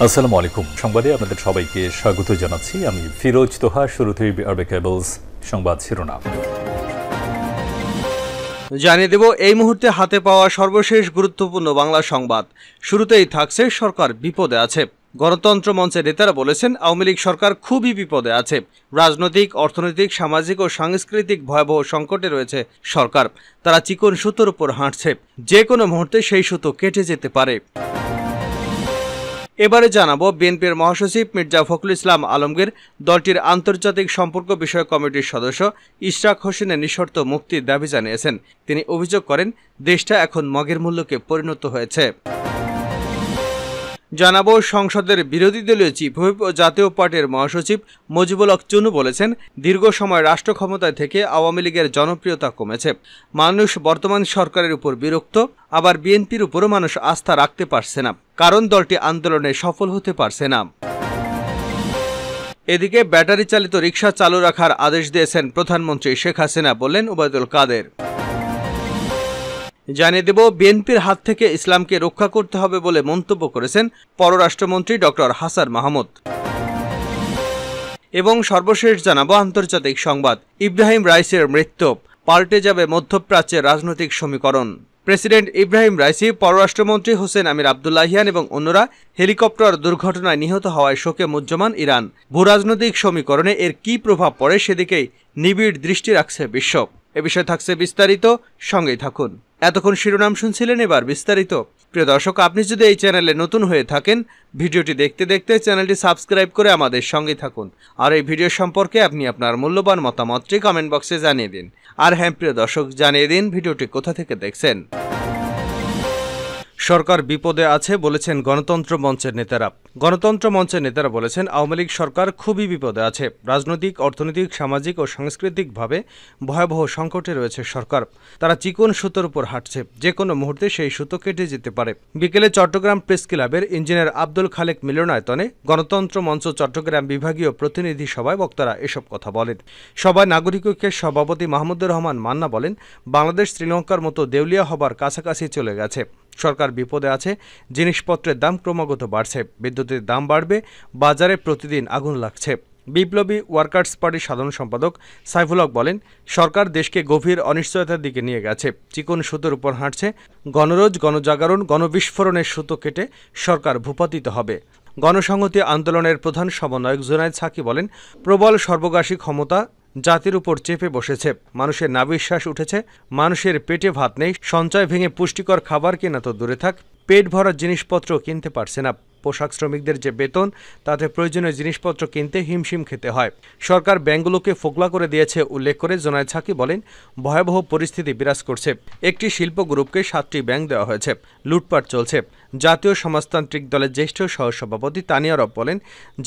আসসালামু আলাইকুম। সংবাদে আপনাদের সবাইকে স্বাগত জানাচ্ছি। আমি ফিরোজ তোহা। শুরুতেই আরবে কেবলস সংবাদ শিরোনাম জানিয়ে দেব এই মুহূর্তে হাতে পাওয়া সর্বশেষ গুরুত্বপূর্ণ বাংলা সংবাদ। শুরুতেই থাকছে সরকার বিপদে আছে। গণতন্ত্র মঞ্চের নেতারা বলেছেন আওয়ামী লীগ সরকার খুবই বিপদে আছে। রাজনৈতিক, অর্থনৈতিক, সামাজিক ও সাংস্কৃতিক ভয়াবহ সংকটে রয়েছে সরকার। তারা চিকন সুতোর উপর হাঁটছে, যে কোনো মুহূর্তে সেই সুতো কেটে যেতে পারে। এবারে জানাবো বিএনপির মহাসচিব মির্জা ফখরুল ইসলাম আলমগীর দলটির আন্তর্জাতিক সম্পর্ক বিষয়ক কমিটির সদস্য ইশরাক হোসেনের নিঃশর্ত মুক্তির দাবি জানিয়েছেন। তিনি অভিযোগ করেন দেশটা এখন মগের মূল্যকে পরিণত হয়েছে। জানাবো সংসদের বিরোধী দলীয় চিফ হুইপ ও জাতীয় পার্টির মহাসচিব মুজিবুল হক চুনু বলেছেন দীর্ঘ সময় রাষ্ট্র ক্ষমতায় থেকে আওয়ামী লীগের জনপ্রিয়তা কমেছে। মানুষ বর্তমান সরকারের উপর বিরক্ত, আবার বিএনপির উপরও মানুষ আস্থা রাখতে পারছে না, কারণ দলটি আন্দোলনে সফল হতে পারছে না। এদিকে ব্যাটারি চালিত রিকশা চালু রাখার আদেশ দিয়েছেন প্রধানমন্ত্রী শেখ হাসিনা, বললেন ওবায়দুল কাদের। জানিয়ে দেব বিএনপির হাত থেকে ইসলামকে রক্ষা করতে হবে বলে মন্তব্য করেছেন পররাষ্ট্রমন্ত্রী ডক্টর হাসান মাহমুদ। এবং সর্বশেষ জানাবো আন্তর্জাতিক সংবাদ। ইব্রাহিম রাইসির মৃত্যু, পাল্টে যাবে মধ্যপ্রাচ্যের রাজনৈতিক সমীকরণ। প্রেসিডেন্ট ইব্রাহিম রাইসি, পররাষ্ট্রমন্ত্রী হোসেন আমির আবদুল্লাহিয়ান এবং অন্যরা হেলিকপ্টার দুর্ঘটনায় নিহত হওয়ায় শোকে মুহ্যমান ইরান। ভূরাজনৈতিক সমীকরণে এর কী প্রভাব পড়ে সেদিকেই নিবিড় দৃষ্টি রাখছে বিশ্ব। এ বিষয়ে থাকছে বিস্তারিত, সঙ্গেই থাকুন। এতক্ষণ শিরোনাম শুনছিলেন, এবার বিস্তারিত। প্রিয় দর্শক, আপনি যদি এই চ্যানেলে নতুন হয়ে থাকেন, ভিডিওটি দেখতে দেখতে চ্যানেলটি সাবস্ক্রাইব করে আমাদের সঙ্গেই থাকুন। আর এই ভিডিও সম্পর্কে আপনি আপনার মূল্যবান মতামতটি কমেন্ট বক্সে জানিয়ে দিন। আর হ্যাঁ প্রিয় দর্শক, জানিয়ে দিন ভিডিওটি কোথা থেকে দেখছেন। সরকার বিপদে আছে বলেছেন গণতন্ত্র মঞ্চের নেতারা। গণতন্ত্র মঞ্চের নেতারা বলেছেন আওয়ামী লীগ সরকার খুবই বিপদে আছে। রাজনৈতিক, অর্থনৈতিক, সামাজিক ও সাংস্কৃতিকভাবে ভয়াবহ সংকটে রয়েছে সরকার। তারা চিকন সুতোর উপর হাঁটছে, যে কোনো মুহূর্তে সেই সুতো কেটে যেতে পারে। বিকেলে চট্টগ্রাম প্রেস ক্লাবের ইঞ্জিনিয়ার আব্দুল খালেক মিলনায়তনে গণতন্ত্র মঞ্চ চট্টগ্রাম বিভাগীয় প্রতিনিধি সভায় বক্তারা এসব কথা বলেন। সভায় নাগরিক ঐক্যের সভাপতি মাহমুদুর রহমান মান্না বলেন, বাংলাদেশ শ্রীলঙ্কার মতো দেউলিয়া হবার কাছাকাছি চলে গেছে। সরকার বিপদে আছে। জিনিসপত্রের দাম ক্রমাগত বাড়ছে, বিদ্যুতের দাম বাড়বে, বাজারে প্রতিদিন আগুন লাগছে। বিপ্লবী ওয়ার্কার্স পার্টির সাধারণ সম্পাদক সাইফুল হক বলেন, সরকার দেশকে গভীর অনিশ্চয়তার দিকে নিয়ে গেছে, চিকন সুতোর উপর হাঁটছে। গণরোজ, গণজাগরণ, গণবিস্ফোরণের সুতো কেটে সরকার ভূপাতিত হবে। গণসংহতি আন্দোলনের প্রধান সমন্বয়ক জুনায়েদ সাকি বলেন, প্রবল সর্বগ্রাসী ক্ষমতা জাতির উপর চেপে বসেছে। মানুষের নাভিশ্বাস উঠেছে, মানুষের পেটে ভাত নেই, সঞ্চয় ভেঙে পুষ্টিকর খাবার কেনা তো দূরে থাক, পেট ভরার জিনিসপত্র কিনতে পারছে না। পোশাক শ্রমিকদের যে বেতন, তাতে প্রয়োজনীয় জিনিসপত্র কিনতে হিমশিম খেতে হয়। সরকার ব্যাংকগুলোকে ফোকলা করে দিয়েছে উল্লেখ করে জুনায়েদ সাকি বলেন, ভয়াবহ পরিস্থিতি বিরাজ করছে। একটি শিল্প গ্রুপকে 7টি ব্যাংক দেওয়া হয়েছে, লুটপাট চলছে। জাতীয় সমাজতান্ত্রিক দলের জ্যেষ্ঠ সহসভাপতি তানিয়া রব বলেন,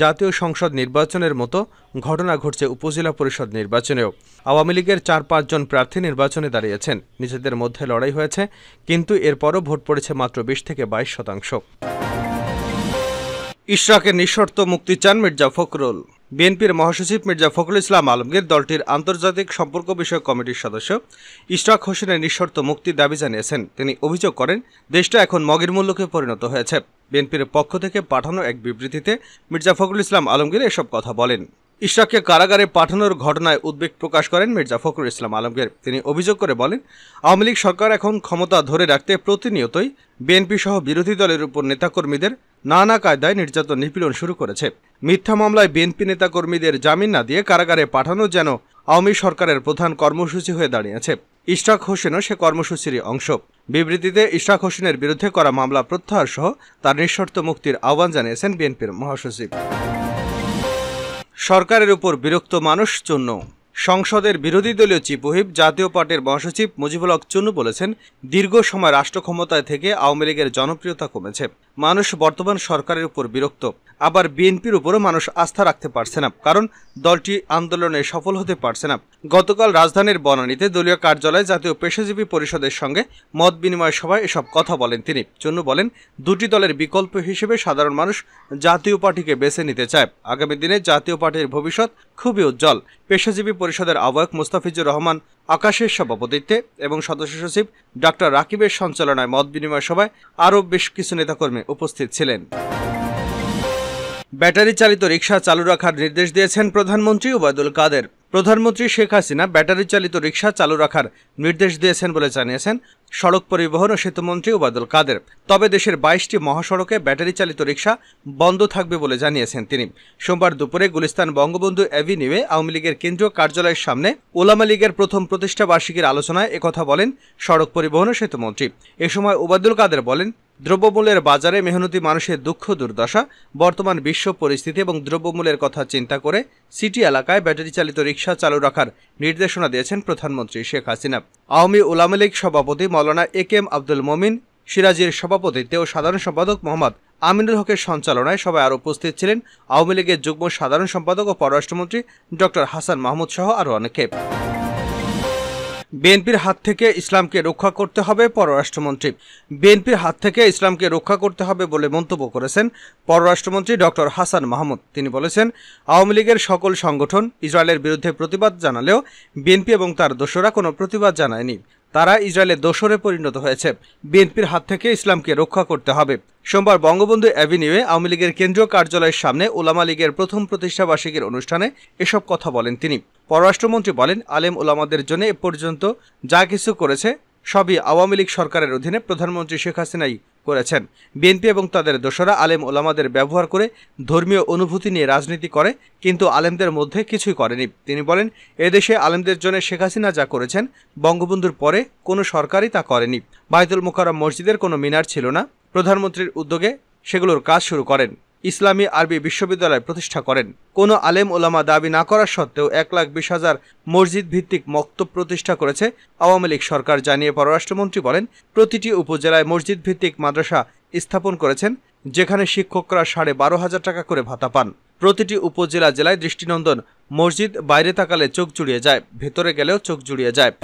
জাতীয় সংসদ নির্বাচনের মতো ঘটনা ঘটছে উপজেলা পরিষদ নির্বাচনেও। আওয়ামী লীগের 4-5 জন প্রার্থী নির্বাচনে দাঁড়িয়েছেন, নিজেদের মধ্যে লড়াই হয়েছে, কিন্তু এরপরও ভোট পড়েছে মাত্র 20 থেকে 22%। ইশরাকের নিঃশর্ত মুক্তি চান মির্জা ফখরুল। বিএনপির মহাসচিব মির্জা ফখরুল ইসলাম আলমগীর দলটির আন্তর্জাতিক সম্পর্ক বিষয়ক কমিটির সদস্য ইশরাক হোসেনের নিঃশর্ত মুক্তির দাবি জানিয়েছেন। তিনি অভিযোগ করেন দেশটা এখন মগের মূল্যকে পরিণত হয়েছে। বিএনপির পক্ষ থেকে পাঠানো এক বিবৃতিতে মির্জা ফখরুল ইসলাম আলমগীর এসব কথা বলেন। ইশরাককে কারাগারে পাঠানোর ঘটনায় উদ্বেগ প্রকাশ করেন মির্জা ফখরুল ইসলাম আলমগীর। তিনি অভিযোগ করে বলেন, আওয়ামী লীগ সরকার এখন ক্ষমতা ধরে রাখতে প্রতিনিয়তই বিএনপি সহ বিরোধী দলের উপর নেতাকর্মীদের নানা কায়দায় নির্যাতন নিপীড়ন শুরু করেছে। মিথ্যা মামলায় বিএনপি নেতাকর্মীদের জামিন না দিয়ে কারাগারে পাঠানো যেন আওয়ামী সরকারের প্রধান কর্মসূচি হয়ে দাঁড়িয়েছে। ইশরাক হোসেনও সে কর্মসূচিরই অংশ। বিবৃতিতে ইশরাক হোসেনের বিরুদ্ধে করা মামলা প্রত্যাহার সহ তার নিঃশর্ত মুক্তির আহ্বান জানিয়েছেন বিএনপির মহাসচিব। সরকারের উপর বিরক্ত মানুষ চূন্য। সংসদের বিরোধী দলীয় চিফ হুইপ জাতীয় পার্টির মহাসচিব মুজিবুল হক চুনু বলেছেন, দীর্ঘ সময় রাষ্ট্র ক্ষমতায় থেকে আওয়ামী লীগের জনপ্রিয়তা কমেছে। মানুষ বর্তমান সরকারের উপর বিরক্ত, আবার বিএনপির উপরও মানুষ আস্থা রাখতে পারছে না, কারণ দলটি আন্দোলনে সফল হতে পারছে না। গতকাল রাজধানীর বনানীতে দলীয় কার্যালয়ে জাতীয় পেশাজীবী পরিষদের সঙ্গে মত বিনিময় সভায় এসব কথা বলেন তিনি। চুনু বলেন, দুটি দলের বিকল্প হিসেবে সাধারণ মানুষ জাতীয় পার্টিকে বেছে নিতে চায়। আগামী দিনে জাতীয় পার্টির ভবিষ্যৎ খুবই উজ্জ্বল। পেশাজীবী পরিষদের আহ্বায়ক মুস্তাফিজুর রহমান আকাশের সভাপতিত্বে এবং সদস্য সচিব ডাক্তার রাকিবের সঞ্চালনায় মত বিনিময় সভায় আরও বেশ কিছু নেতাকর্মী উপস্থিত ছিলেন। ব্যাটারি চালিত রিকশা চালু রাখার নির্দেশ দিয়েছেন প্রধানমন্ত্রী ওবায়দুল কাদের। প্রধানমন্ত্রী শেখ হাসিনা ব্যাটারি চালিত রিকশা চালু রাখার নির্দেশ দিয়েছেন বলে জানিয়েছেন সড়ক পরিবহন ও সেতুমন্ত্রী ওবায়দুল কাদের। তবে দেশের 22টি মহাসড়কে ব্যাটারি চালিত রিকশা বন্ধ থাকবে বলে জানিয়েছেন তিনি। সোমবার দুপুরে গুলিস্তান বঙ্গবন্ধু অ্যাভিনিউয়ে আওয়ামী লীগের কেন্দ্রীয় কার্যালয়ের সামনে ওলামা লীগের প্রথম প্রতিষ্ঠা বার্ষিকীর আলোচনায় একথা বলেন সড়ক পরিবহন ও সেতুমন্ত্রী। এ সময় ওবায়দুল কাদের বলেন, দ্রব্যমূল্যের বাজারে মেহনতি মানুষের দুঃখ দুর্দশা, বর্তমান বিশ্ব পরিস্থিতি এবং দ্রব্যমূল্যের কথা চিন্তা করে সিটি এলাকায় ব্যাটারি চালিত রিকশা চালু রাখার নির্দেশনা দিয়েছেন প্রধানমন্ত্রী শেখ হাসিনা। আওয়ামী উলামা লীগ সভাপতি মাওলানা এ.কে.এম. আব্দুল মমিন সিরাজীর সভাপতিত্বে ও সাধারণ সম্পাদক মোহাম্মদ আমিনুল হকের সঞ্চালনায় সভায় আরও উপস্থিত ছিলেন আওয়ামী লীগের যুগ্ম সাধারণ সম্পাদক ও পররাষ্ট্রমন্ত্রী ডক্টর হাসান মাহমুদ সহ আরও অনেকে। বিএনপির হাত থেকে ইসলামকে রক্ষা করতে হবে পররাষ্ট্রমন্ত্রী। বিএনপির হাত থেকে ইসলামকে রক্ষা করতে হবে বলে মন্তব্য করেছেন পররাষ্ট্রমন্ত্রী ডক্টর হাসান মাহমুদ। তিনি বলেছেন, আওয়ামী লীগের সকল সংগঠন ইসরায়েলের বিরুদ্ধে প্রতিবাদ জানালেও বিএনপি এবং তার দোসররা কোনো প্রতিবাদ জানায়নি। তারা ইসরায়েলের দোসরে পরিণত হয়েছে। বিএনপির হাত থেকে ইসলামকে রক্ষা করতে হবে। সোমবার বঙ্গবন্ধু অ্যাভিনিউয়ে আওয়ামী লীগের কেন্দ্রীয় কার্যালয়ের সামনে ওলামা লীগের প্রথম প্রতিষ্ঠা বার্ষিকীর অনুষ্ঠানে এসব কথা বলেন তিনি। পররাষ্ট্রমন্ত্রী বলেন, আলেম ওলামাদের জন্য এ পর্যন্ত যা কিছু করেছে সবই আওয়ামী লীগ সরকারের অধীনে প্রধানমন্ত্রী শেখ হাসিনাই করেছেন। বিএনপি এবং তাদের দোসরা আলেম ওলামাদের ব্যবহার করে ধর্মীয় অনুভূতি নিয়ে রাজনীতি করে, কিন্তু আলেমদের মধ্যে কিছুই করেনি। তিনি বলেন, এদেশে আলেমদের জন্য শেখ হাসিনা যা করেছেন বঙ্গবন্ধুর পরে কোনো সরকারই তা করেনি। বায়তুল মোকাররম মসজিদের কোনো মিনার ছিল না। প্রধানমন্ত্রীর উদ্যোগে সেগুলোর কাজ শুরু করেন। ইসলামী আরবি বিশ্ববিদ্যালয় প্রতিষ্ঠা করেন। কোনো আলেম ওলামা দাবি না করার সত্ত্বেও 1,20,000 মসজিদ ভিত্তিক মক্তব প্রতিষ্ঠা করেছে আওয়ামী লীগ সরকার জানিয়ে পররাষ্ট্রমন্ত্রী বলেন, প্রতিটি উপজেলায় মসজিদ ভিত্তিক মাদ্রাসা স্থাপন করেছেন, যেখানে শিক্ষকরা 12,500 টাকা করে ভাতা পান। প্রতিটি উপজেলা জেলায় দৃষ্টিনন্দন মসজিদ, বাইরে তাকালে চোখ জুড়িয়ে যায়, ভেতরে গেলেও চোখ জুড়িয়ে যায়।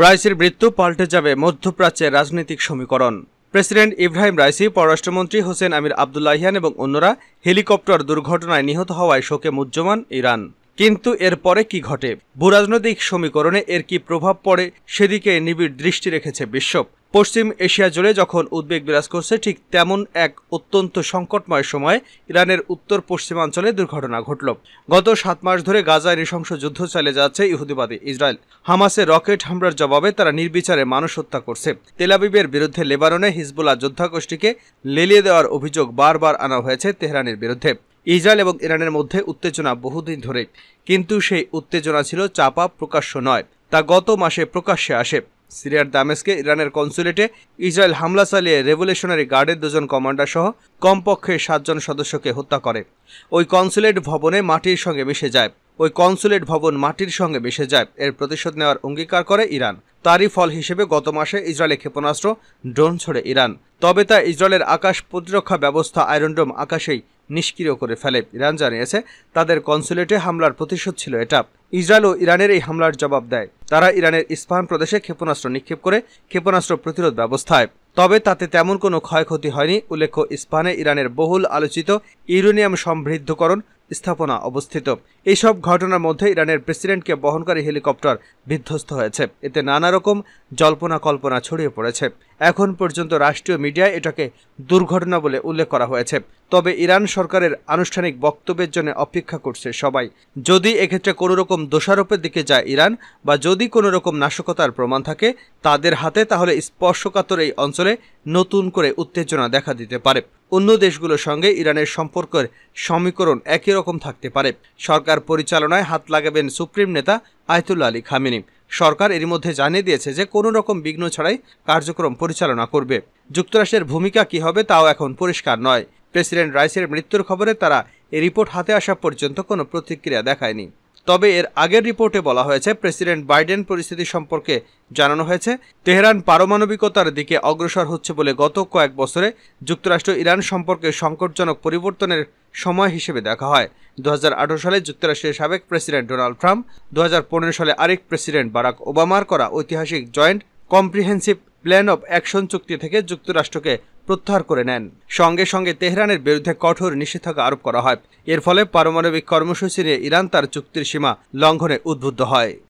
রাইসির মৃত্যু পাল্টে যাবে মধ্যপ্রাচ্যের রাজনৈতিক সমীকরণ। প্রেসিডেন্ট ইব্রাহিম রাইসি, পররাষ্ট্রমন্ত্রী হোসেন আমির আবদুল্লাহিয়ান এবং অন্যরা হেলিকপ্টার দুর্ঘটনায় নিহত হওয়ায় শোকে মুহ্যমান ইরান। কিন্তু এরপরে কি ঘটে? ভূরাজনৈতিক সমীকরণে এর কি প্রভাব পড়ে সেদিকে নিবিড় দৃষ্টি রেখেছে বিশ্ব। পশ্চিম এশিয়া জুড়ে যখন উদ্বেগ বিরাজ করছে, ঠিক তেমন এক অত্যন্ত সংকটময় সময়ে ইরানের উত্তর পশ্চিমাঞ্চলে দুর্ঘটনা ঘটল। গত 7 মাস ধরে গাজায় নৃশংস যুদ্ধ চালিয়ে যাচ্ছে ইহুদিবাদী ইসরায়েল। হামাসের রকেট হামলার জবাবে তারা নির্বিচারে মানুষ হত্যা করছে। তেল আবিবের বিরুদ্ধে লেবাননে হিজবুল্লাহ যোদ্ধাগোষ্ঠীকে লেলিয়ে দেওয়ার অভিযোগ বারবার আনা হয়েছে তেহরানের বিরুদ্ধে। ইসরায়েল এবং ইরানের মধ্যে উত্তেজনা বহুদিন ধরে, কিন্তু সেই উত্তেজনা ছিল চাপা, প্রকাশ্য নয়। তা গত মাসে প্রকাশ্যে আসে। সিরিয়ার দামেস্কে ইরানের কনসুলেটে ইসরায়েল হামলা চালিয়ে রেভলিউশনারি গার্ডের 2 জন কমান্ডার সহ কমপক্ষে 7 জন সদস্যকে হত্যা করে। ওই কনসুলেট ভবনে মাটির সঙ্গে মিশে যায়। এর প্রতিশোধ নেওয়ার অঙ্গীকার করে ইরান। তারই ফল হিসেবে গত মাসে ইসরায়েলে ক্ষেপণাস্ত্র, ড্রোন ছড়ে ইরান। তবে তা ইসরায়েলের আকাশ প্রতিরক্ষা ব্যবস্থা আয়রন ডোম আকাশেই নিষ্ক্রিয় করে ফেলে। ইরান জানিয়েছে তাদের কনসুলেটে হামলার প্রতিশোধ ছিল এটা। ইসরায়েল ও ইরানের এই হামলার জবাব দেয়। তারা ইরানের ইস্পাহান প্রদেশে ক্ষেপণাস্ত্র নিক্ষেপ করে ক্ষেপণাস্ত্র প্রতিরোধ ব্যবস্থায়। তবে তাতে তেমন কোনো ক্ষয়ক্ষতি হয়নি। উল্লেখ্য, ইস্পাহানে ইরানের বহুল আলোচিত ইউরেনিয়াম সমৃদ্ধকরণ স্থাপনা অবস্থিত। এইসব ঘটনার মধ্যে ইরানের প্রেসিডেন্টকে বহনকারী হেলিকপ্টার বিধ্বস্ত হয়েছে। এতে নানা রকম জল্পনা কল্পনা ছড়িয়ে পড়েছে। এখন পর্যন্ত রাষ্ট্রীয় মিডিয়ায় এটাকে দুর্ঘটনা বলে উল্লেখ করা হয়েছে। তবে ইরান সরকারের আনুষ্ঠানিক বক্তব্যের জন্য অপেক্ষা করছে সবাই। যদি এক্ষেত্রে কোনো রকম দোষারোপের দিকে যায় ইরান, বা যদি কোনো রকম নাশকতার প্রমাণ থাকে তাদের হাতে, তাহলে স্পর্শকাতর এই অঞ্চলে নতুন করে উত্তেজনা দেখা দিতে পারে। অন্য দেশগুলোর সঙ্গে ইরানের সম্পর্কের সমীকরণ একই রকম থাকতে পারে। সরকার পরিচালনায় হাত লাগাবেন সুপ্রিম নেতা আয়াতুল্লাহ আলী খামেনি। সরকার এরই মধ্যে জানিয়ে দিয়েছে যে কোনো রকম বিঘ্ন ছাড়াই কার্যক্রম পরিচালনা করবে। যুক্তরাষ্ট্রের ভূমিকা কি হবে তাও এখন পরিষ্কার নয়। প্রেসিডেন্ট রাইসের মৃত্যুর খবরে তারা এই রিপোর্ট হাতে আসা পর্যন্ত কোনো প্রতিক্রিয়া দেখায়নি। তবে এর আগের রিপোর্টে বলা হয়েছে, প্রেসিডেন্ট বাইডেন পরিস্থিতি সম্পর্কে জানানো হয়েছে, তেহরান পারমাণবিকতার দিকে অগ্রসর হচ্ছে বলে গত কয়েক বছরে যুক্তরাষ্ট্র ইরান সম্পর্কে সংকটজনক পরিবর্তনের সময় হিসেবে দেখা হয়। 2018 সালে যুক্তরাষ্ট্রের সাবেক প্রেসিডেন্ট ডোনাল্ড ট্রাম্প, 2015 সালে আরেক প্রেসিডেন্ট বারাক ওবামার করা ঐতিহাসিক joint comprehensive plan of action চুক্তি থেকে যুক্তরাষ্ট্রকে প্রত্যাহার করে নেন। সঙ্গে সঙ্গে তেহরানের বিরুদ্ধে কঠোর নিষেধাজ্ঞা আরোপ করা হয়। এর ফলে পারমাণবিক কর্মসূচি নিয়ে ইরান তার চুক্তির সীমা লঙ্ঘনে উদ্বুদ্ধ হয়।